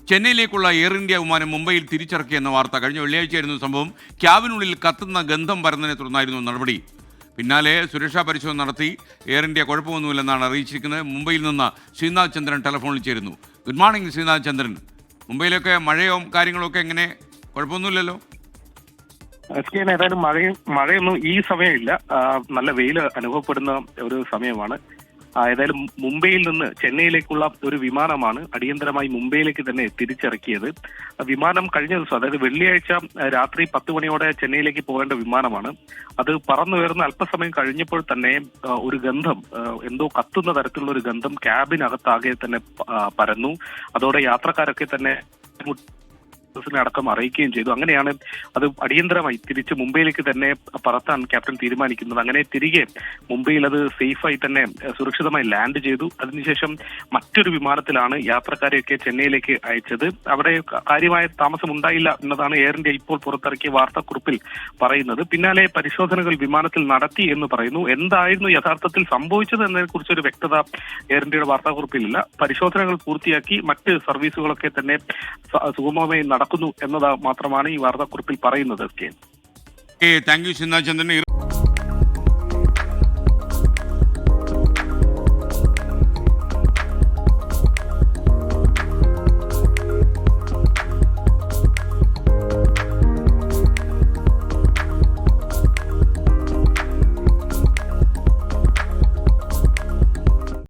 ചെന്നൈയിലേക്കുള്ള air India വിമാനം മുംബൈയിൽ തിരിച്ചിറക്കിയെന്ന വാർത്ത കഴിഞ്ഞ വെള്ളിയാഴ്ചയായിരുന്നു സംഭവം. ക്യാബിനുള്ളിൽ കത്തുന്ന ഗന്ധം പരന്നതിനെ തുടർന്നായിരുന്നു നടപടി. പിന്നാലെ സുരക്ഷാ പരിശോധന നടത്തി. എയർ ഇന്ത്യ കുഴപ്പമൊന്നുമില്ലെന്നാണ് അറിയിച്ചിരിക്കുന്നത്. മുംബൈയിൽ നിന്ന് ശ്രീനാഥ് ചന്ദ്രൻ ടെലിഫോണിൽ ചേരുന്നു. ഗുഡ് മോർണിംഗ് ശ്രീനാഥ് ചന്ദ്രൻ. മുംബൈയിലൊക്കെ മഴയോ കാര്യങ്ങളൊക്കെ എങ്ങനെ? കുഴപ്പമൊന്നുമില്ലല്ലോ? ഏതായാലും മഴയൊന്നും ഈ സമയമില്ല. നല്ല വെയിൽ അനുഭവപ്പെടുന്ന ഒരു സമയമാണ്. ഏതായാലും മുംബൈയിൽ നിന്ന് ചെന്നൈയിലേക്കുള്ള ഒരു വിമാനമാണ് അടിയന്തരമായി മുംബൈയിലേക്ക് തന്നെ തിരിച്ചിറക്കിയത്. വിമാനം കഴിഞ്ഞ ദിവസം, അതായത് വെള്ളിയാഴ്ച രാത്രി 10 മണിയോടെ ചെന്നൈയിലേക്ക് പോകേണ്ട വിമാനമാണ്. അത് പറന്നുയർന്ന് അല്പസമയം കഴിഞ്ഞപ്പോൾ തന്നെ ഒരു ഗന്ധം, എന്തോ കത്തുന്ന തരത്തിലുള്ള ഒരു ഗന്ധം ക്യാബിനകത്താകെ തന്നെ പരന്നു. അതോടെ യാത്രക്കാരൊക്കെ തന്നെ അടക്കം അറിയിക്കുകയും ചെയ്തു. അങ്ങനെയാണ് അത് അടിയന്തരമായി തിരിച്ച് മുംബൈയിലേക്ക് തന്നെ പറത്താൻ ക്യാപ്റ്റൻ തീരുമാനിക്കുന്നത്. അങ്ങനെ തിരികെ മുംബൈയിൽ അത് സേഫായി തന്നെ സുരക്ഷിതമായി ലാൻഡ് ചെയ്തു. അതിനുശേഷം മറ്റൊരു വിമാനത്തിലാണ് യാത്രക്കാരെയൊക്കെ ചെന്നൈയിലേക്ക് അയച്ചത്. അവിടെ കാര്യമായ താമസം ഉണ്ടായില്ല എന്നതാണ് എയർ ഇന്ത്യ ഇപ്പോൾ പുറത്തിറക്കിയ വാർത്താക്കുറിപ്പിൽ പറയുന്നത്. പിന്നാലെ പരിശോധനകൾ വിമാനത്തിൽ നടത്തി എന്ന് പറയുന്നു. എന്തായിരുന്നു യഥാർത്ഥത്തിൽ സംഭവിച്ചത് എന്നതിനെ കുറിച്ചൊരു വ്യക്തത എയർ ഇന്ത്യയുടെ വാർത്താക്കുറിപ്പിലില്ല. പരിശോധനകൾ പൂർത്തിയാക്കി മറ്റ് സർവീസുകളൊക്കെ തന്നെ സുഗമമായി നടക്കുന്നു എന്നത് മാത്രമാണ് ഈ വാർത്താക്കുറിപ്പിൽ പറയുന്നത്. Thank you Sreenath Chandran.